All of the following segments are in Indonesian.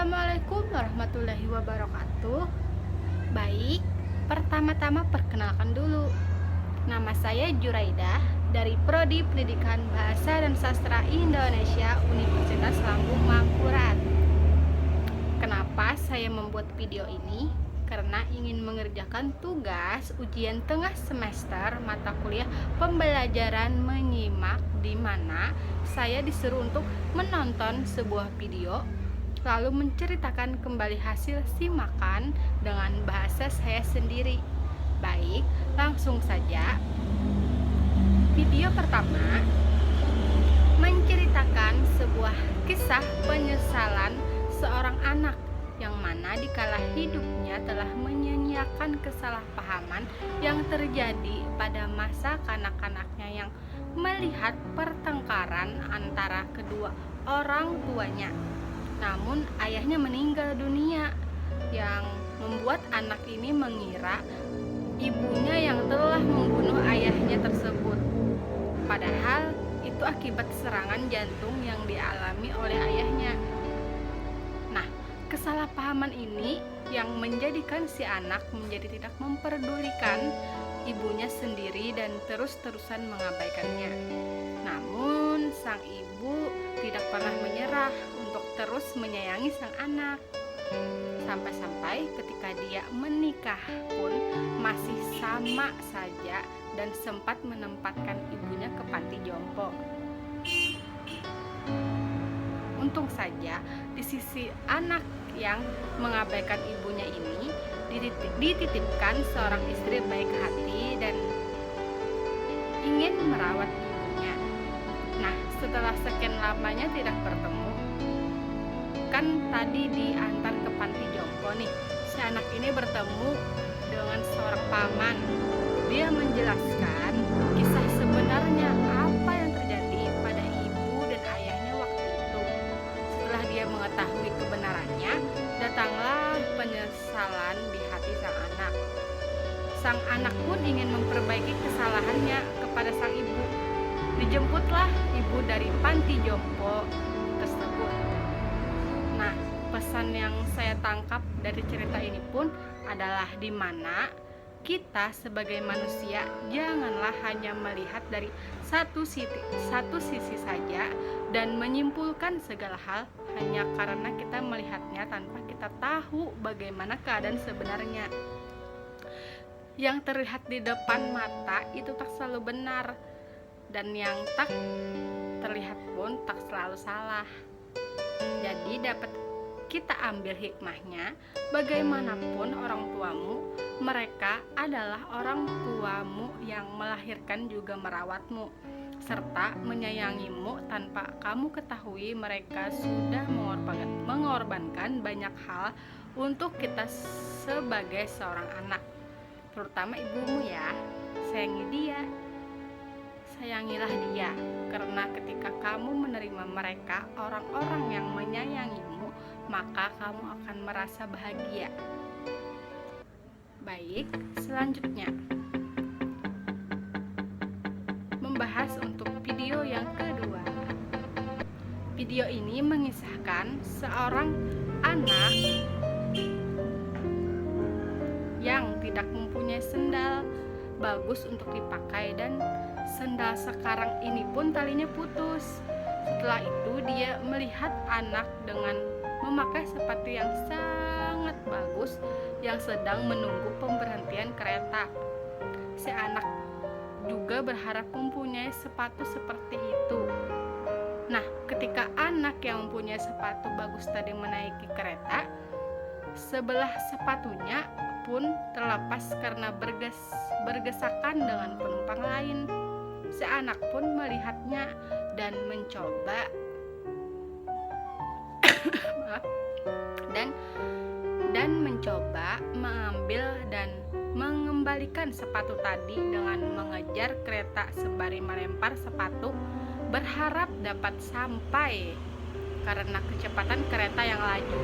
Assalamualaikum warahmatullahi wabarakatuh. Baik, pertama-tama perkenalkan dulu. Nama saya Juraidah dari Prodi Pendidikan Bahasa dan Sastra Indonesia Universitas Lambung Mangkurat. Kenapa saya membuat video ini? Karena ingin mengerjakan tugas ujian tengah semester mata kuliah pembelajaran menyimak, di mana saya disuruh untuk menonton sebuah video lalu menceritakan kembali hasil simakan dengan bahasa saya sendiri. Baik, langsung saja. Video pertama menceritakan sebuah kisah penyesalan seorang anak yang mana dikala hidupnya telah menyanyiakan kesalahpahaman yang terjadi pada masa kanak-kanaknya yang melihat pertengkaran antara kedua orang tuanya. Namun ayahnya meninggal dunia, yang membuat anak ini mengira ibunya yang telah membunuh ayahnya tersebut. Padahal itu akibat serangan jantung yang dialami oleh ayahnya. Nah, kesalahpahaman ini yang menjadikan si anak menjadi tidak memperdulikan ibunya sendiri dan terus-terusan mengabaikannya. Namun sang ibu tidak pernah menyerah untuk terus menyayangi sang anak. Sampai-sampai ketika dia menikah pun masih sama saja dan sempat menempatkan ibunya ke panti jompo. Untung saja di sisi anak yang mengabaikan ibunya ini dititipkan seorang istri baik hati dan ingin merawat ibunya. Nah, setelah sekian lamanya tidak bertemu, kan tadi diantar ke panti jompo nih, si anak ini bertemu dengan seorang paman. Dia menjelaskan kisah sebenarnya apa yang terjadi pada ibu dan ayahnya waktu itu. Setelah dia mengetahui kebenarannya, datanglah penyesalan di hati sang anak. Sang anak pun ingin memperbaiki kesalahannya kepada sang ibu. Dijemputlah ibu dari panti jompo tersebut. Nah, pesan yang saya tangkap dari cerita ini pun adalah di mana kita sebagai manusia janganlah hanya melihat dari satu sisi saja dan menyimpulkan segala hal hanya karena kita melihatnya tanpa kita tahu bagaimana keadaan sebenarnya. Yang terlihat di depan mata itu tak selalu benar, dan yang tak terlihat pun tak selalu salah. Jadi dapat kita ambil hikmahnya, bagaimanapun orang tuamu, mereka adalah orang tuamu yang melahirkan juga merawatmu serta menyayangimu tanpa kamu ketahui. Mereka sudah mengorbankan banyak hal untuk kita sebagai seorang anak, terutama ibumu ya. Sayangi dia, sayangilah dia, karena ketika kamu menerima mereka, orang-orang yang menyayangimu, maka kamu akan merasa bahagia. Baik, selanjutnya membahas untuk video yang kedua. Video ini mengisahkan seorang anak yang tidak mempunyai sendal bagus untuk dipakai, dan sendal sekarang ini pun talinya putus. Setelah itu dia melihat anak dengan memakai sepatu yang sangat bagus yang sedang menunggu pemberhentian kereta. Si anak juga berharap mempunyai sepatu seperti itu. Nah, ketika anak yang mempunyai sepatu bagus tadi menaiki kereta, sebelah sepatunya pun terlepas karena bergesakan dengan penumpang lain. Si anak pun melihatnya dan mencoba dan mencoba mengambil dan mengembalikan sepatu tadi dengan mengejar kereta sembari melempar sepatu berharap dapat sampai karena kecepatan kereta yang laju.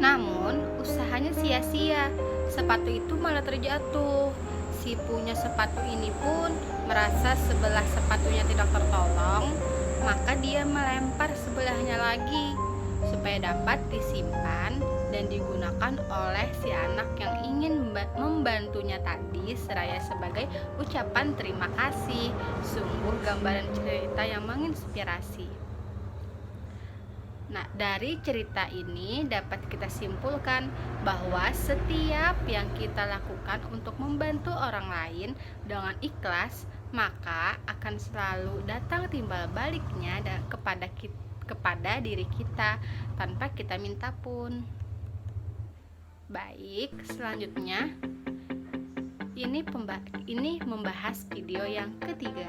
Namun usahanya sia-sia, sepatu itu malah terjatuh. Si punya sepatu ini pun merasa sebelah sepatunya tidak tertolong, maka dia melempar sebelahnya lagi supaya dapat disimpan dan digunakan oleh si anak yang ingin membantunya tadi, seraya sebagai ucapan terima kasih. Sungguh gambaran cerita yang menginspirasi. Nah, dari cerita ini dapat kita simpulkan bahwa setiap yang kita lakukan untuk membantu orang lain dengan ikhlas, maka akan selalu datang timbal baliknya kepada diri kita tanpa kita minta pun. Baik, selanjutnya ini membahas video yang ketiga.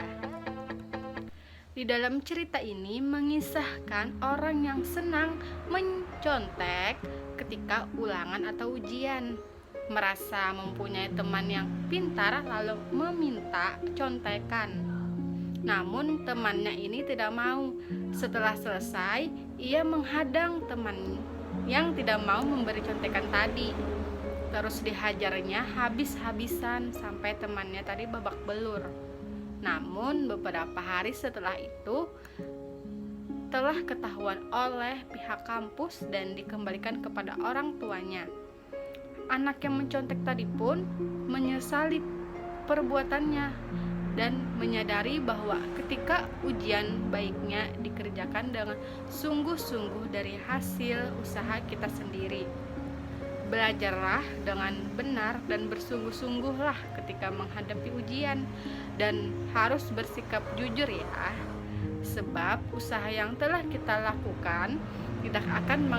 Di dalam cerita ini mengisahkan orang yang senang mencontek ketika ulangan atau ujian, merasa mempunyai teman yang pintar lalu meminta contekan. Namun temannya ini tidak mau. Setelah selesai, ia menghadang teman yang tidak mau memberi contekan tadi. Terus dihajarnya habis-habisan sampai temannya tadi babak belur. Namun beberapa hari setelah itu telah ketahuan oleh pihak kampus dan dikembalikan kepada orang tuanya. Anak yang mencontek tadi pun menyesali perbuatannya dan menyadari bahwa ketika ujian baiknya dikerjakan dengan sungguh-sungguh dari hasil usaha kita sendiri. Belajarlah dengan benar dan bersungguh-sungguhlah ketika menghadapi ujian, dan harus bersikap jujur ya, sebab usaha yang telah kita lakukan tidak akan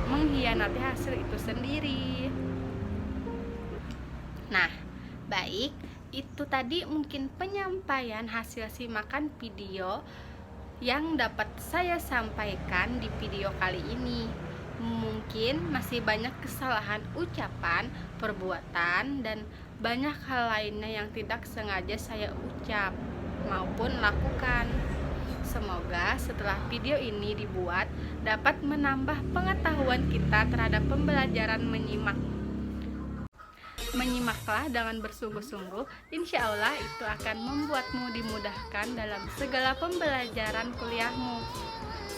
mengkhianati hasil itu sendiri. Nah, baik, itu tadi mungkin penyampaian hasil simakan video yang dapat saya sampaikan di video kali ini. Mungkin masih banyak kesalahan ucapan, perbuatan, dan banyak hal lainnya yang tidak sengaja saya ucap maupun lakukan. Semoga setelah video ini dibuat dapat menambah pengetahuan kita terhadap pembelajaran menyimak. Menyimaklah dengan bersungguh-sungguh, insya Allah itu akan membuatmu dimudahkan dalam segala pembelajaran kuliahmu.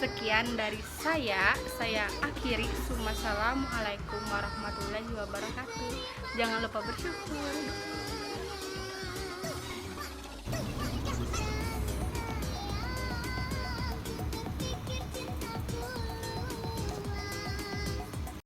Sekian dari saya akhiri. Wassalamualaikum warahmatullahi wabarakatuh. Jangan lupa bersyukur.